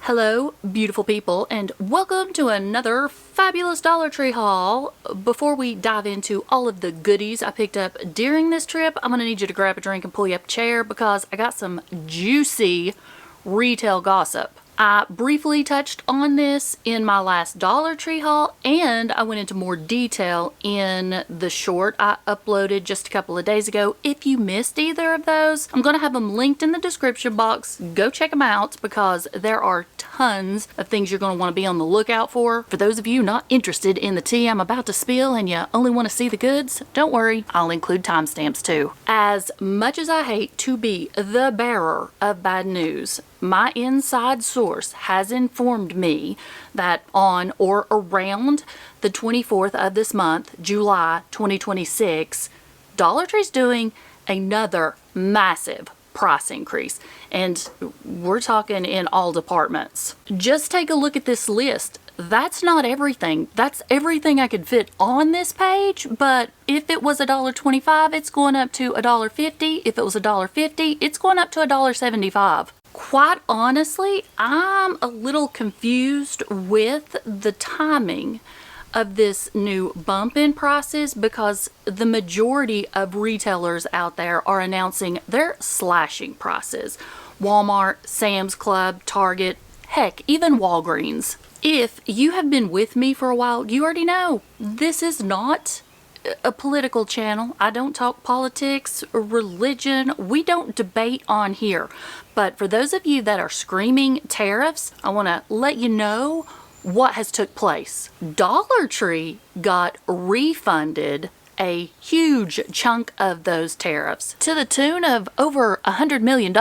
Hello, beautiful people, and welcome to another fabulous Dollar Tree haul. Before we dive into all of the goodies I picked up during this trip, I'm going to need you to grab a drink and pull you up a chair because I got some juicy retail gossip. I briefly touched on this in my last Dollar Tree haul, and I went into more detail in the short I uploaded just a couple of days ago. If you missed either of those, I'm going to have them linked in the description box. Go check them out because there are tons of things you're going to want to be on the lookout for. For those of you not interested in the tea I'm about to spill and you only want to see the goods, don't worry, I'll include timestamps too. As much as I hate to be the bearer of bad news, my inside source has informed me that on or around the 24th of this month, July 2026, Dollar Tree's doing another massive price increase, and we're talking in all departments. Just take a look at this list. That's not everything. That's everything I could fit on this page, but if it was $1.25, it's going up to $1.50. If it was $1.50, it's going up to $1.75. Quite honestly, I'm a little confused with the timing of this new bump in prices because the majority of retailers out there are announcing they're slashing prices. Walmart, Sam's Club, Target, heck, even Walgreens. If you have been with me for a while, you already know this is not a political channel. I don't talk politics or religion. We don't debate on here. But for those of you that are screaming tariffs, I want to let you know what has took place. Dollar Tree got refunded a huge chunk of those tariffs to the tune of over $100 million,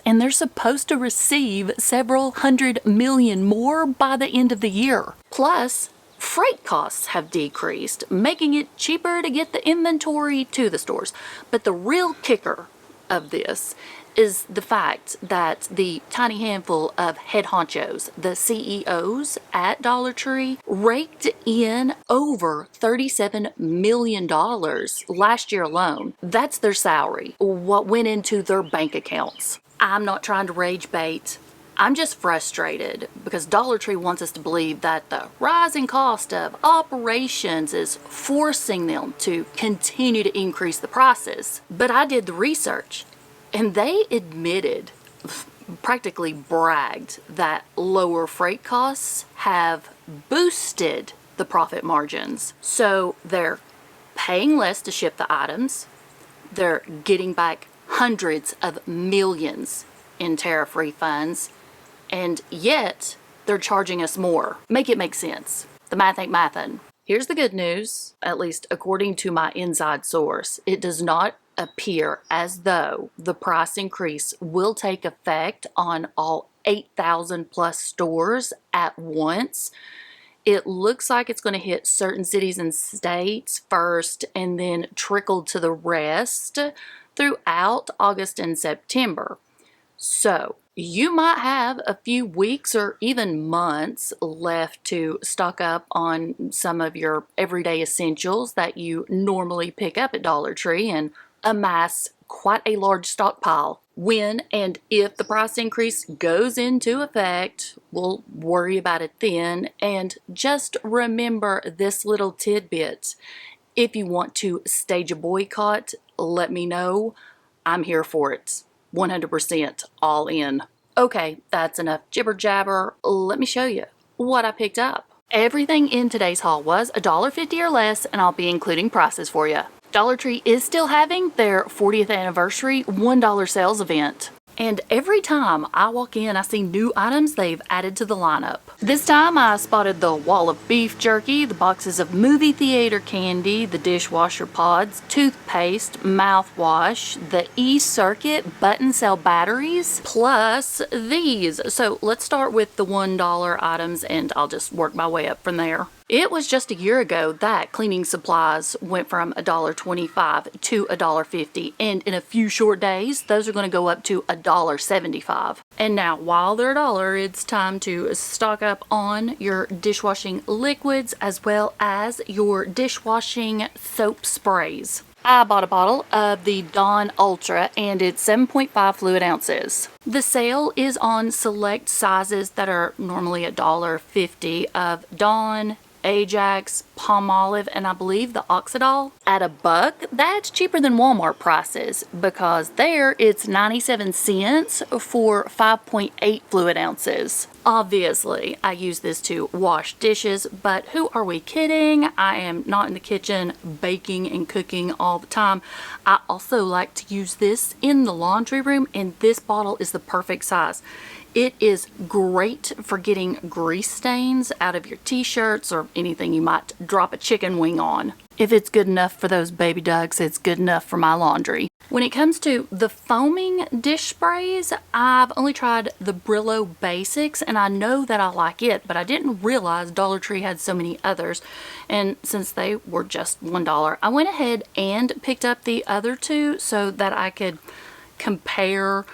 and they're supposed to receive several hundred million more by the end of the year. Plus, freight costs have decreased, making it cheaper to get the inventory to the stores. But the real kicker of this is the fact that the tiny handful of head honchos, the CEOs at Dollar Tree, raked in over $37 million last year alone. That's their salary, what went into their bank accounts. I'm not trying to rage bait. I'm just frustrated because Dollar Tree wants us to believe that the rising cost of operations is forcing them to continue to increase the prices. But I did the research, and they admitted, practically bragged, that lower freight costs have boosted the profit margins. So they're paying less to ship the items. They're getting back hundreds of millions in tariff refunds. And yet, they're charging us more. Make it make sense. The math ain't mathin'. Here's the good news, at least according to my inside source. It does not appear as though the price increase will take effect on all 8,000 plus stores at once. It looks like it's going to hit certain cities and states first and then trickle to the rest throughout August and September. So, you might have a few weeks or even months left to stock up on some of your everyday essentials that you normally pick up at Dollar Tree and amass quite a large stockpile. When and if the price increase goes into effect, we'll worry about it then. And just remember this little tidbit. If you want to stage a boycott, let me know. I'm here for it. 100% all in. Okay, that's enough jibber jabber. Let me show you what I picked up. Everything in today's haul was $1.50 or less, and I'll be including prices for you. Dollar Tree is still having their 40th anniversary $1 sales event. And every time I walk in, I see new items they've added to the lineup. This time I spotted the wall of beef jerky, the boxes of movie theater candy, the dishwasher pods, toothpaste, mouthwash, the e-circuit button cell batteries, plus these. So let's start with the $1 items and I'll just work my way up from there. It was just a year ago that cleaning supplies went from $1.25 to $1.50, and in a few short days, those are going to go up to $1.75. And now, while they're $1, it's time to stock up on your dishwashing liquids as well as your dishwashing soap sprays. I bought a bottle of the Dawn Ultra and it's 7.5 fluid ounces. The sale is on select sizes that are normally $1.50 of Dawn, Ajax, Palmolive, and I believe the Oxidol. At $1, that's cheaper than Walmart prices because there it's 97 cents for 5.8 fluid ounces. Obviously, I use this to wash dishes, but who are we kidding? I am not in the kitchen baking and cooking all the time. I also like to use this in the laundry room, and this bottle is the perfect size. It is great for getting grease stains out of your t-shirts or anything you might drop a chicken wing on. If it's good enough for those baby ducks, it's good enough for my laundry. When it comes to the foaming dish sprays, I've only tried the Brillo Basics and I know that I like it, but I didn't realize Dollar Tree had so many others. And since they were just $1, I went ahead and picked up the other two so that I could compare,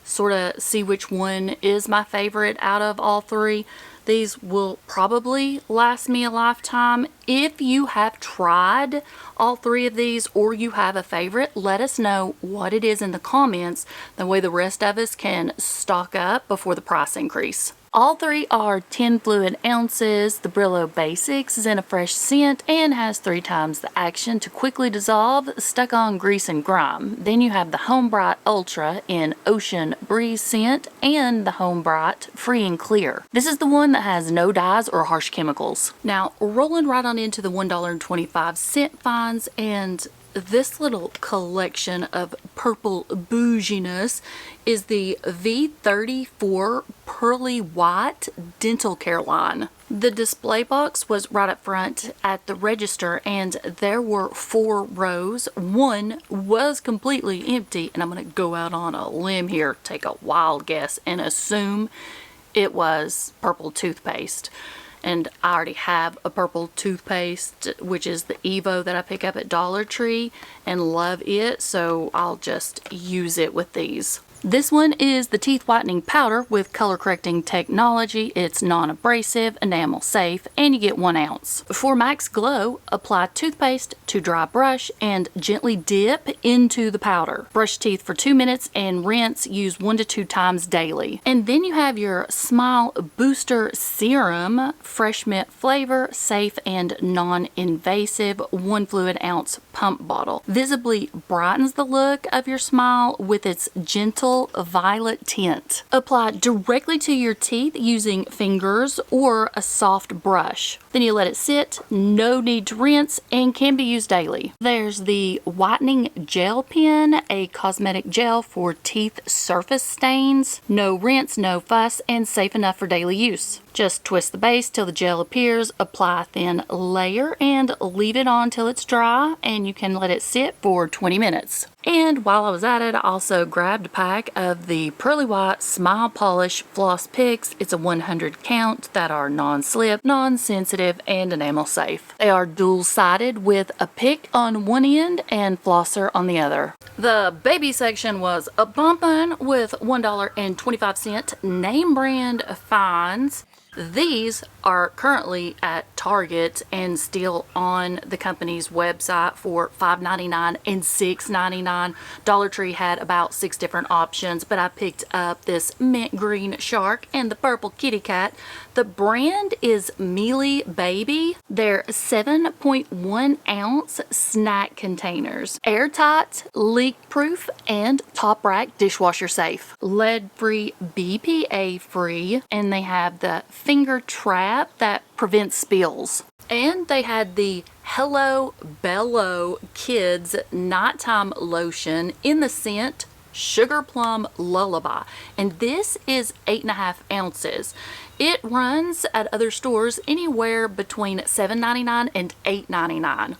sort of see which one is my favorite out of all three. These will probably last me a lifetime. If you have tried all three of these or you have a favorite, let us know what it is in the comments. That way the rest of us can stock up before the price increase. All three are 10 fluid ounces. The Brillo Basics is in a fresh scent and has 3 times the action to quickly dissolve stuck on grease and grime. Then you have the Home Bright Ultra in Ocean Breeze scent and the Home Bright Free and Clear. This is the one that has no dyes or harsh chemicals. Now, rolling right on into the $1.25 scent finds, and this little collection of purple bouginess is the V34 Pearly White Dental Care line. The display box was right up front at the register and there were 4 rows. One was completely empty, and I'm going to go out on a limb here, take a wild guess, and assume it was purple toothpaste. And I already have a purple toothpaste, which is the Evo that I pick up at Dollar Tree, and love it, so I'll just use it with these. This one is the teeth whitening powder with color correcting technology. It's non-abrasive, enamel safe, and you get 1 ounce. For max glow, apply toothpaste to dry brush and gently dip into the powder. Brush teeth for 2 minutes and rinse. Use 1 to 2 times daily. And then you have your Smile Booster Serum, fresh mint flavor, safe and non-invasive, 1 fluid ounce pump bottle. Visibly brightens the look of your smile with its gentle violet tint. Apply directly to your teeth using fingers or a soft brush. Then you let it sit, no need to rinse, and can be used daily. There's the whitening gel pen, a cosmetic gel for teeth surface stains. No rinse, no fuss, and safe enough for daily use. Just twist the base till the gel appears, apply a thin layer, and leave it on till it's dry, and you can let it sit for 20 minutes. And while I was at it, I also grabbed a pack of the Pearly White Smile Polish Floss Picks. It's a 100 count that are non-slip, non-sensitive, and enamel safe. They are dual-sided with a pick on one end and flosser on the other. The baby section was a bumpin' with $1.25 name brand finds. These are currently at Target and still on the company's website for $5.99 and $6.99. Dollar Tree had about 6 different options, but I picked up this mint green shark and the purple kitty cat. The brand is Mealy Baby. They're 7.1 ounce snack containers. Airtight, leak proof, and top rack dishwasher safe. Lead free, BPA free, and they have the finger trap that prevents spills. And they had the Hello Bello Kids Nighttime Lotion in the scent Sugar Plum Lullaby, and this is 8.5 ounces. It runs at other stores anywhere between $7.99 and $8.99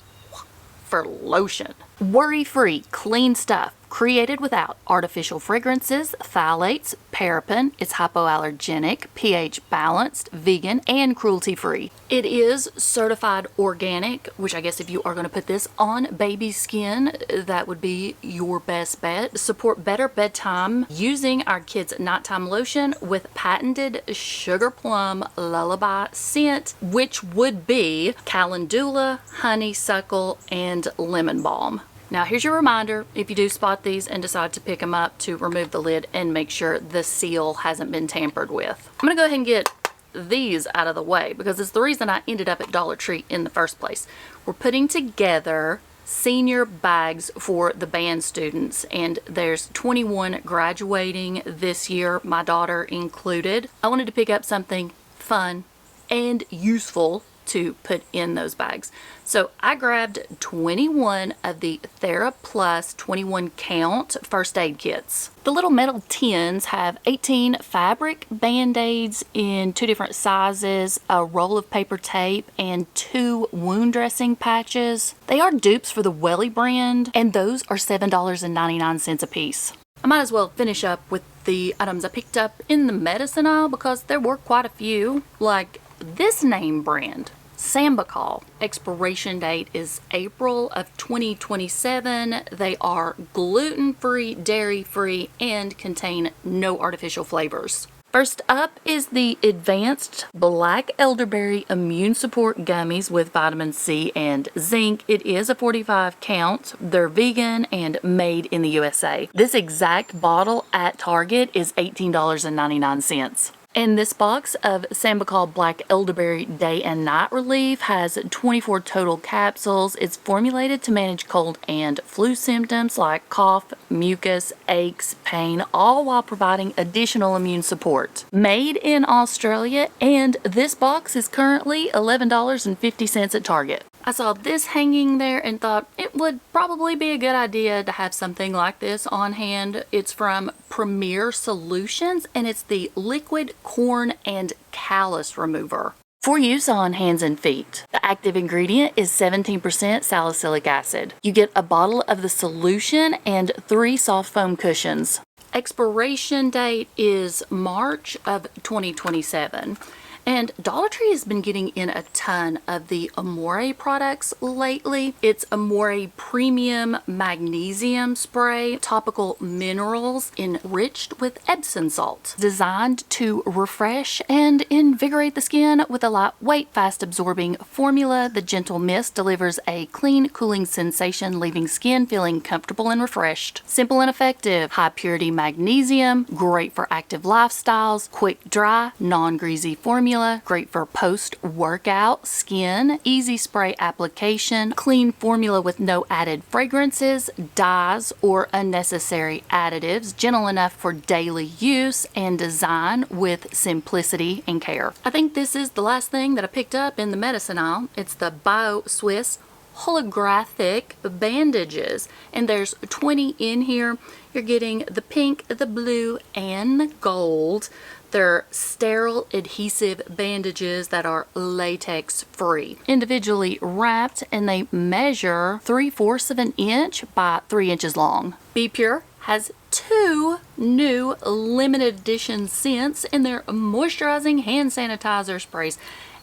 for lotion. Worry-free, clean stuff. Created without artificial fragrances, phthalates, paraben. It's hypoallergenic, pH balanced, vegan, and cruelty-free. It is certified organic, which I guess if you are going to put this on baby skin, that would be your best bet. Support better bedtime using our kids' nighttime lotion with patented Sugar Plum Lullaby scent, which would be calendula, honeysuckle, and lemon balm. Now here's your reminder, if you do spot these and decide to pick them up, to remove the lid and make sure the seal hasn't been tampered with. I'm gonna go ahead and get these out of the way because it's the reason I ended up at Dollar Tree in the first place. We're putting together senior bags for the band students, and there's 21 graduating this year, my daughter included. I wanted to pick up something fun and useful to put in those bags. So I grabbed 21 of the TheraPlus 21 count first aid kits. The little metal tins have 18 fabric band-aids in 2 different sizes, a roll of paper tape, and 2 wound dressing patches. They are dupes for the Welly brand, and those are $7.99 a piece. I might as well finish up with the items I picked up in the medicine aisle because there were quite a few, like this name brand, Sambucol. Expiration date is April of 2027. They are gluten-free, dairy-free, and contain no artificial flavors. First up is the Advanced Black Elderberry Immune Support Gummies with vitamin C and zinc. It is a 45 count. They're vegan and made in the USA. This exact bottle at Target is $18.99. And this box of Sambucol Black Elderberry Day and Night Relief has 24 total capsules. It's formulated to manage cold and flu symptoms like cough, mucus, aches, pain, all while providing additional immune support. Made in Australia, and this box is currently $11.50 at Target. I saw this hanging there and thought it would probably be a good idea to have something like this on hand. It's from Premier Solutions, and it's the Liquid Corn and Callus Remover for use on hands and feet. The active ingredient is 17% salicylic acid. You get a bottle of the solution and 3 soft foam cushions. Expiration date is March of 2027. And Dollar Tree has been getting in a ton of the Amore products lately. It's Amore Premium Magnesium Spray, topical minerals enriched with Epsom salt, designed to refresh and invigorate the skin with a lightweight, fast-absorbing formula. The gentle mist delivers a clean, cooling sensation, leaving skin feeling comfortable and refreshed. Simple and effective, high-purity magnesium, great for active lifestyles, quick dry, non-greasy formula, great for post-workout skin, easy spray application, clean formula with no added fragrances, dyes, or unnecessary additives, gentle enough for daily use, and design with simplicity and care. I think this is the last thing that I picked up in the medicine aisle. It's the BioSwiss holographic bandages, and there's 20 in here. You're getting the pink, the blue, and the gold. They're sterile adhesive bandages that are latex free, individually wrapped, and they measure 3/4 of an inch by 3 inches long. Be Pure has 2 new limited edition scents in their moisturizing hand sanitizer sprays.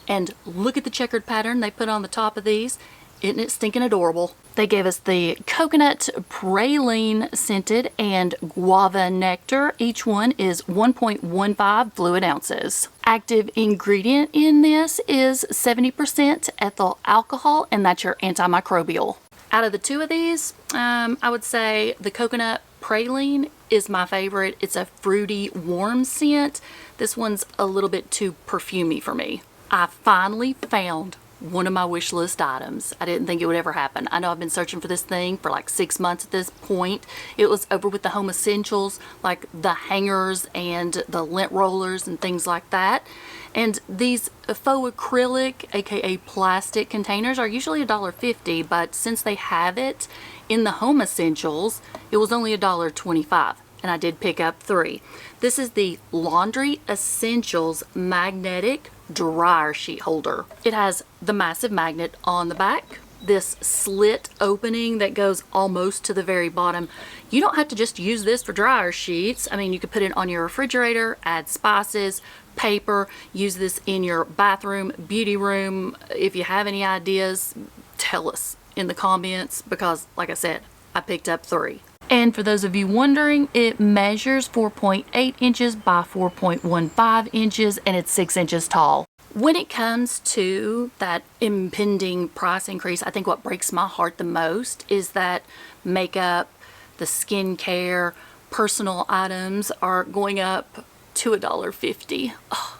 And look at the checkered pattern they put on the top of these. Isn't it stinking adorable? They gave us the coconut praline scented and guava nectar. Each one is 1.15 fluid ounces. Active ingredient in this is 70% ethyl alcohol, and that's your antimicrobial. Out of the 2 of these, I would say the coconut praline is my favorite. It's a fruity, warm scent. This one's a little bit too perfumey for me. I finally found one of my wish list items. I didn't think it would ever happen. I know I've been searching for this thing for like 6 months at this point. It was over with the home essentials, like the hangers and the lint rollers and things like that. And these faux acrylic, aka plastic containers, are usually $1.50, but since they have it in the home essentials, it was only $1.25. And I did pick up 3. This is the Laundry Essentials Magnetic Dryer Sheet Holder. It has the massive magnet on the back, this slit opening that goes almost to the very bottom. You don't have to just use this for dryer sheets. I mean, you could put it on your refrigerator, add spices, paper, use this in your bathroom, beauty room. If you have any ideas, tell us in the comments because, like I said, I picked up 3. And for those of you wondering, it measures 4.8 inches by 4.15 inches, and it's 6 inches tall. When it comes to that impending price increase, I think what breaks my heart the most is that makeup, the skincare, personal items are going up to $1.50. Oh,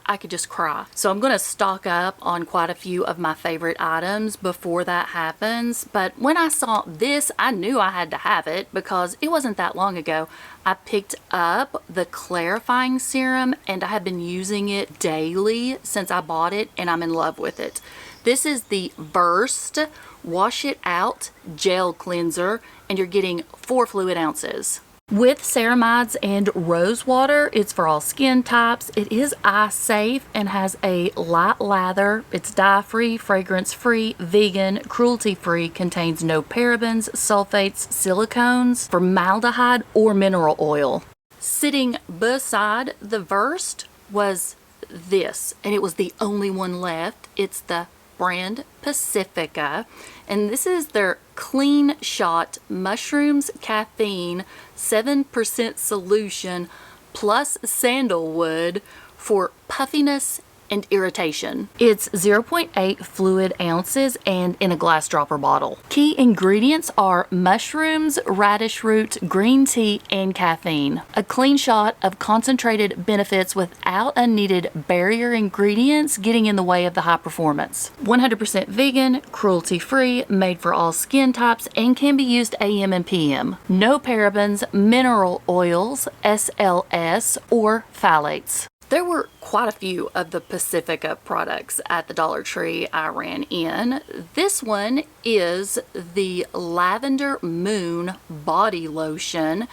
I could just cry. So I'm going to stock up on quite a few of my favorite items before that happens. But when I saw this, I knew I had to have it because it wasn't that long ago. I picked up the clarifying serum and I have been using it daily since I bought it, and I'm in love with it. This is the Versed Wash It Out Gel Cleanser, and you're getting 4 fluid ounces. With ceramides and rose water, it's for all skin types. It is eye safe and has a light lather. It's dye-free, fragrance-free, vegan, cruelty-free, contains no parabens, sulfates, silicones, formaldehyde, or mineral oil. Sitting beside the Versed was this, and it was the only one left. It's the brand Pacifica, and this is their Clean Shot Mushrooms Caffeine 7% solution plus sandalwood for puffiness and irritation. It's 0.8 fluid ounces and in a glass dropper bottle. Key ingredients are mushrooms, radish root, green tea, and caffeine. A clean shot of concentrated benefits without unneeded barrier ingredients getting in the way of the high performance. 100% vegan, cruelty-free, made for all skin types, and can be used AM and PM. No parabens, mineral oils, SLS, or phthalates. There were quite a few of the Pacifica products at the Dollar Tree I ran in. This one is the Lavender Moon Body Lotion.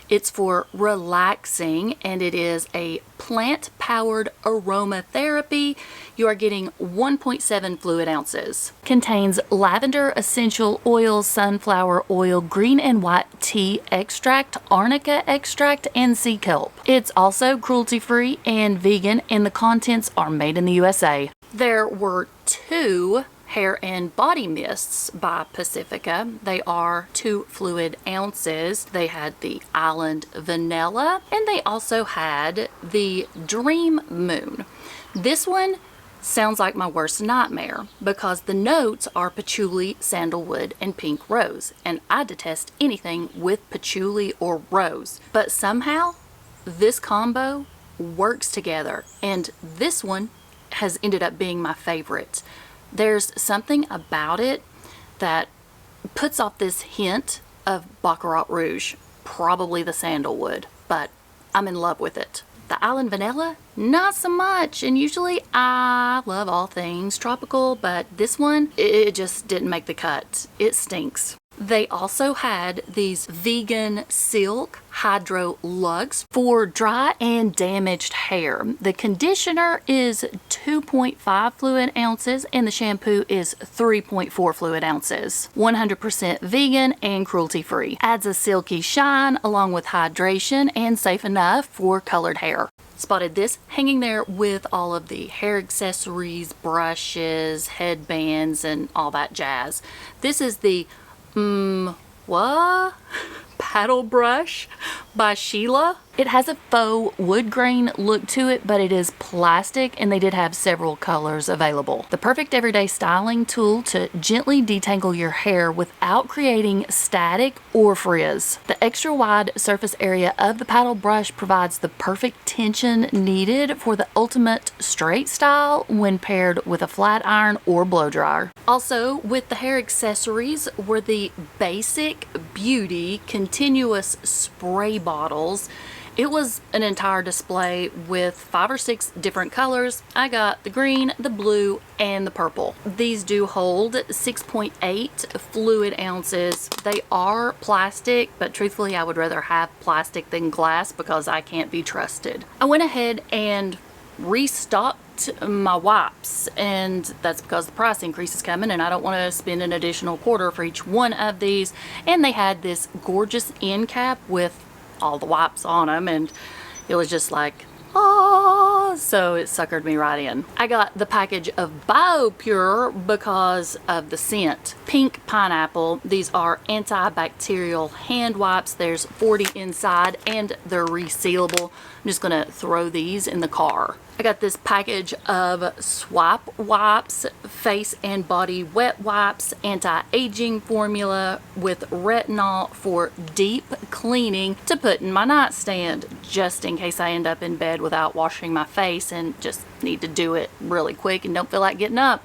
It's for relaxing, and it is a plant-powered aromatherapy. You are getting 1.7 fluid ounces. Contains lavender essential oil, sunflower oil, green and white tea extract, arnica extract, and sea kelp. It's also cruelty-free and vegan, and the contents are made in the USA. There were 2 hair and body mists by Pacifica. They are 2 fluid ounces. They had the Island Vanilla, and they also had the Dream Moon. This one sounds like my worst nightmare because the notes are patchouli, sandalwood, and pink rose, and I detest anything with patchouli or rose. But somehow this combo works together, and this one has ended up being my favorite. There's something about it that puts off this hint of Baccarat Rouge, probably the sandalwood, but I'm in love with it. The Island Vanilla, not so much, and usually I love all things tropical, but this one, it just didn't make the cut. It stinks. They also had these vegan silk hydro lugs for dry and damaged hair. The conditioner is 2.5 fluid ounces and the shampoo is 3.4 fluid ounces. 100% vegan and cruelty free. Adds a silky shine along with hydration and safe enough for colored hair. Spotted this hanging there with all of the hair accessories, brushes, headbands, and all that jazz. This is the what? Paddle brush by Sheila. It has a faux wood grain look to it, but it is plastic, and they did have several colors available. The perfect everyday styling tool to gently detangle your hair without creating static or frizz. The extra wide surface area of the paddle brush provides the perfect tension needed for the ultimate straight style when paired with a flat iron or blow dryer. Also, with the hair accessories were the Basic Beauty continuous spray bottles. It was an entire display with 5 or 6 different colors. I got the green, the blue, and the purple. These do hold 6.8 fluid ounces. They are plastic, but truthfully I would rather have plastic than glass because I can't be trusted. I went ahead and restocked my wipes, and that's because the price increase is coming and I don't want to spend an additional quarter for each one of these. And they had this gorgeous end cap with all the wipes on them, and it was just like, oh, so it suckered me right in. I got the package of BioPure because of the scent. Pink pineapple. These are antibacterial hand wipes. There's 40 inside and they're resealable. I'm just gonna throw these in the car. I got this package of Swap Wipes, face and body wet wipes, anti-aging formula with retinol for deep cleaning to put in my nightstand, just in case I end up in bed without washing my face and just need to do it really quick and don't feel like getting up.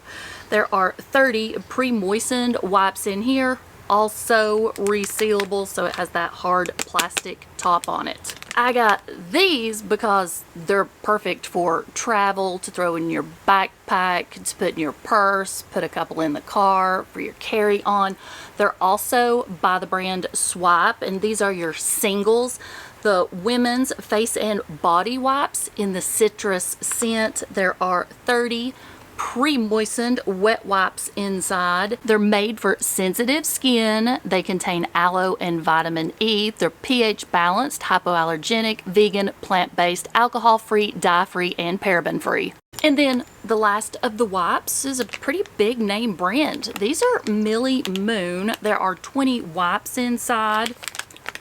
There are 30 pre-moistened wipes in here, also resealable, so it has that hard plastic top on it. I got these because they're perfect for travel, to throw in your backpack, to put in your purse, put a couple in the car for your carry-on. They're also by the brand Swipe, and these are your singles. The women's face and body wipes in the citrus scent. There are 30 pre-moistened wet wipes inside. They're made for sensitive skin. They contain aloe and vitamin E. They're pH balanced, hypoallergenic, vegan, plant-based, alcohol-free, dye-free, and paraben-free. And then the last of the wipes is a pretty big name brand. These are Millie Moon. There are 20 wipes inside.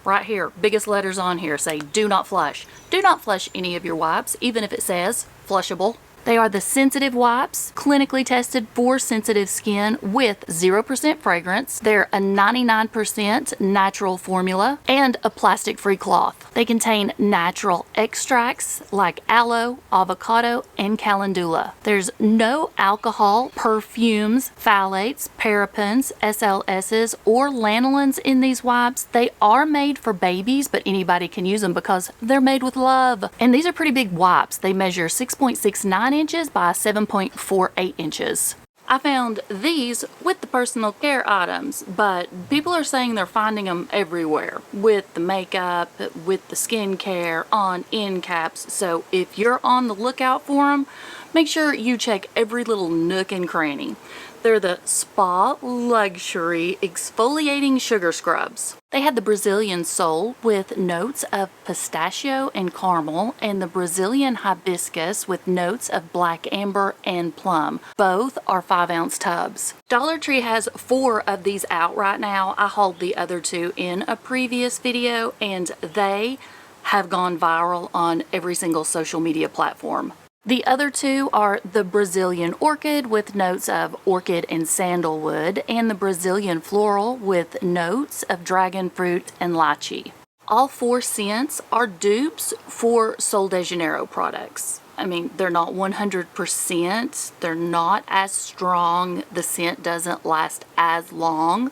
Right here, biggest letters on here say do not flush. Do not flush any of your wipes, even if it says flushable. They are the sensitive wipes, clinically tested for sensitive skin with 0% fragrance. They're a 99% natural formula and a plastic-free cloth. They contain natural extracts like aloe, avocado, and calendula. There's no alcohol, perfumes, phthalates, parabens, SLSs, or lanolins in these wipes. They are made for babies, but anybody can use them because they're made with love. And these are pretty big wipes. They measure 6.69 inches by 7.48 inches. I found these with the personal care items, but people are saying they're finding them everywhere with the makeup, with the skincare, on end caps. So if you're on the lookout for them, make sure you check every little nook and cranny. They're the Spa Luxury Exfoliating Sugar Scrubs. They had the Brazilian Soul with notes of pistachio and caramel, and the Brazilian Hibiscus with notes of black amber and plum. Both are 5-ounce tubs. Dollar Tree has 4 of these out right now. I hauled the other 2 in a previous video, and they have gone viral on every single social media platform. The other 2 are the Brazilian Orchid with notes of orchid and sandalwood, and the Brazilian Floral with notes of dragon fruit and lychee. All 4 scents are dupes for Sol de Janeiro products. I mean, they're not 100%, they're not as strong, the scent doesn't last as long,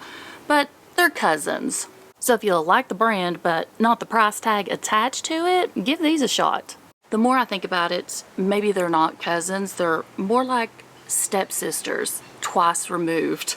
but they're cousins. So if you like the brand but not the price tag attached to it, give these a shot. The more I think about it, maybe they're not cousins, they're more like stepsisters, twice removed.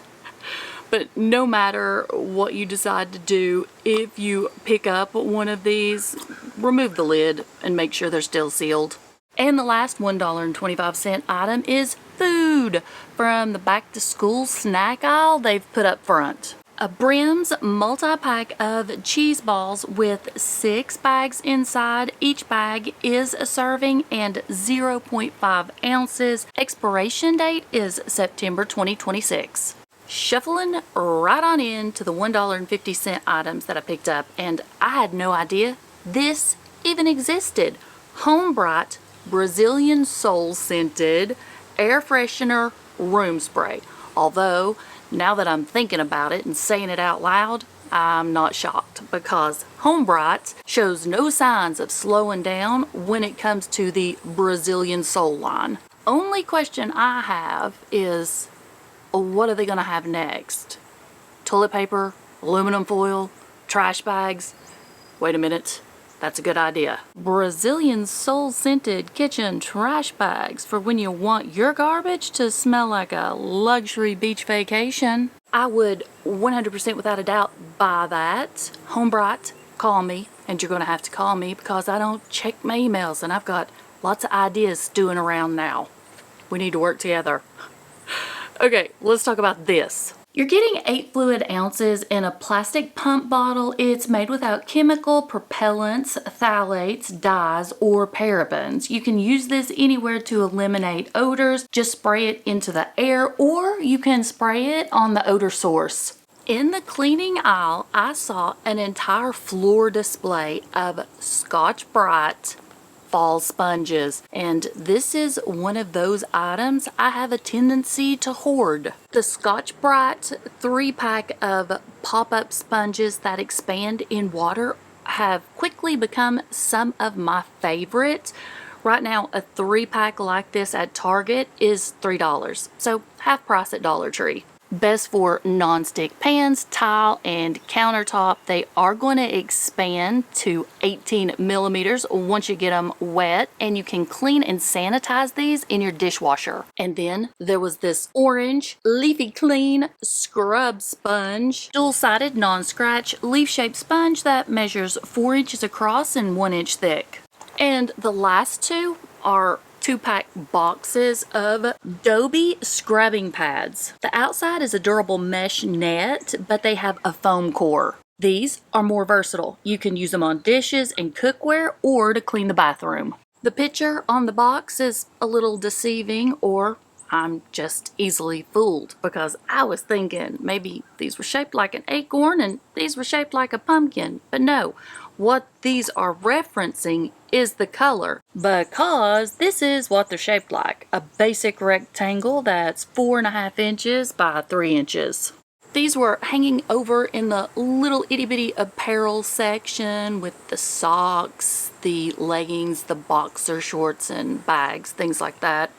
But no matter what you decide to do, if you pick up one of these, remove the lid and make sure they're still sealed. And the last $1.25 item is food from the back to school snack aisle they've put up front. A Brim's multi-pack of cheese balls with 6 bags inside. Each bag is a serving and 0.5 ounces. Expiration date is September 2026. Shuffling right on into the $1.50 items that I picked up, and I had no idea this even existed. Home Bright Brazilian Soul Scented Air Freshener Room Spray. Although, now that I'm thinking about it and saying it out loud, I'm not shocked because Home Bright shows no signs of slowing down when it comes to the Brazilian Soul line. Only question I have is, what are they going to have next? Toilet paper, aluminum foil, trash bags? Wait a minute. That's a good idea. Brazilian Soul Scented Kitchen Trash Bags for when you want your garbage to smell like a luxury beach vacation. I would 100% without a doubt buy that. Home Bright, call me. And you're going to have to call me because I don't check my emails and I've got lots of ideas stewing around now. We need to work together. Okay, let's talk about this. You're getting 8 fluid ounces in a plastic pump bottle. It's made without chemical, propellants, phthalates, dyes, or parabens. You can use this anywhere to eliminate odors. Just spray it into the air, or you can spray it on the odor source. In the cleaning aisle, I saw an entire floor display of Scotch Brite fall sponges. And this is one of those items I have a tendency to hoard. The Scotch-Brite 3-pack of pop-up sponges that expand in water have quickly become some of my favorites. Right now, a 3-pack like this at Target is $3, so half price at Dollar Tree. Best for non-stick pans, tile, and countertop. They are going to expand to 18 millimeters once you get them wet, and you can clean and sanitize these in your dishwasher. And then there was this orange Leafy Clean scrub sponge, dual-sided non-scratch leaf-shaped sponge that measures 4 inches across and 1 inch thick. And the last two are 2-pack boxes of Dobie scrubbing pads. The outside is a durable mesh net, but they have a foam core. These are more versatile. You can use them on dishes and cookware or to clean the bathroom. The picture on the box is a little deceiving, or I'm just easily fooled, because I was thinking maybe these were shaped like an acorn and these were shaped like a pumpkin. But no, what these are referencing is the color, because this is what they're shaped like. A basic rectangle that's 4.5 inches by 3 inches. These were hanging over in the little itty bitty apparel section with the socks, the leggings, the boxer shorts and bags, things like that.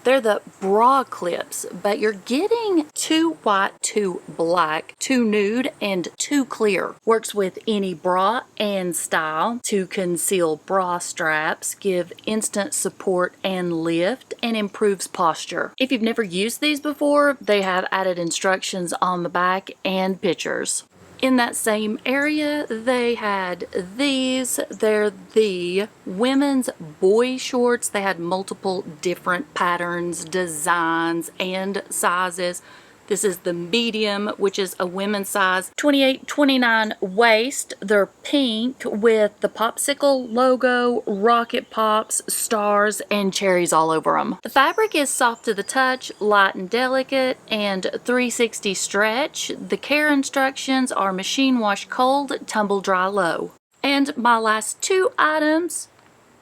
They're the bra clips, but you're getting 2 white, 2 black, 2 nude, and 2 clear. Works with any bra and style to conceal bra straps, give instant support and lift, and improves posture. If you've never used these before, they have added instructions on the back and pictures. In that same area, they had these. They're the women's boy shorts. They had multiple different patterns, designs, and sizes. This is the medium, which is a women's size 28-29 waist. They're pink with the popsicle logo, rocket pops, stars, and cherries all over them. The fabric is soft to the touch, light and delicate, and 360 stretch. The care instructions are machine wash cold, tumble dry low. And my last 2 items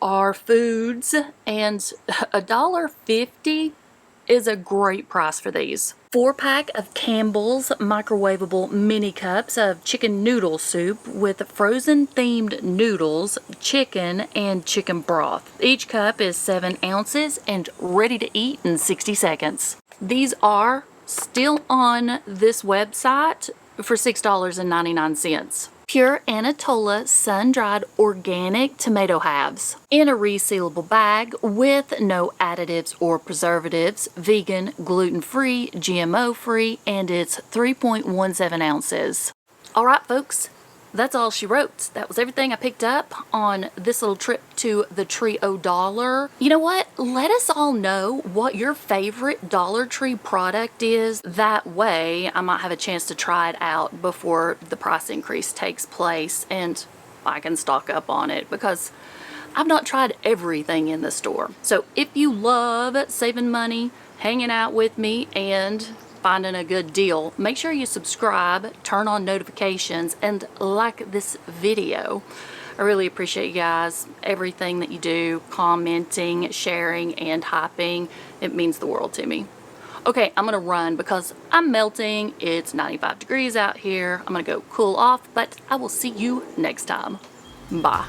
are foods, and $1.50 is a great price for these. 4-pack of Campbell's microwavable mini cups of chicken noodle soup with frozen themed noodles, chicken, and chicken broth. Each cup is 7 ounces and ready to eat in 60 seconds. These are still on this website for $6.99. Pure Anatolia sun-dried organic tomato halves in a resealable bag with no additives or preservatives, vegan, gluten-free, GMO-free, and it's 3.17 ounces. All right, folks, that's all she wrote. That was everything I picked up on this little trip to the Trio Dollar. You know what? Let us all know what your favorite Dollar Tree product is. That way, I might have a chance to try it out before the price increase takes place and I can stock up on it, because I've not tried everything in the store. So if you love saving money, hanging out with me, and finding a good deal, make sure you subscribe, turn on notifications, and like this video. I really appreciate you guys, everything that you do, commenting, sharing, and hyping. It means the world to me. Okay, I'm gonna run because I'm melting. It's 95 degrees out here. I'm gonna go cool off, but I will see you next time. Bye.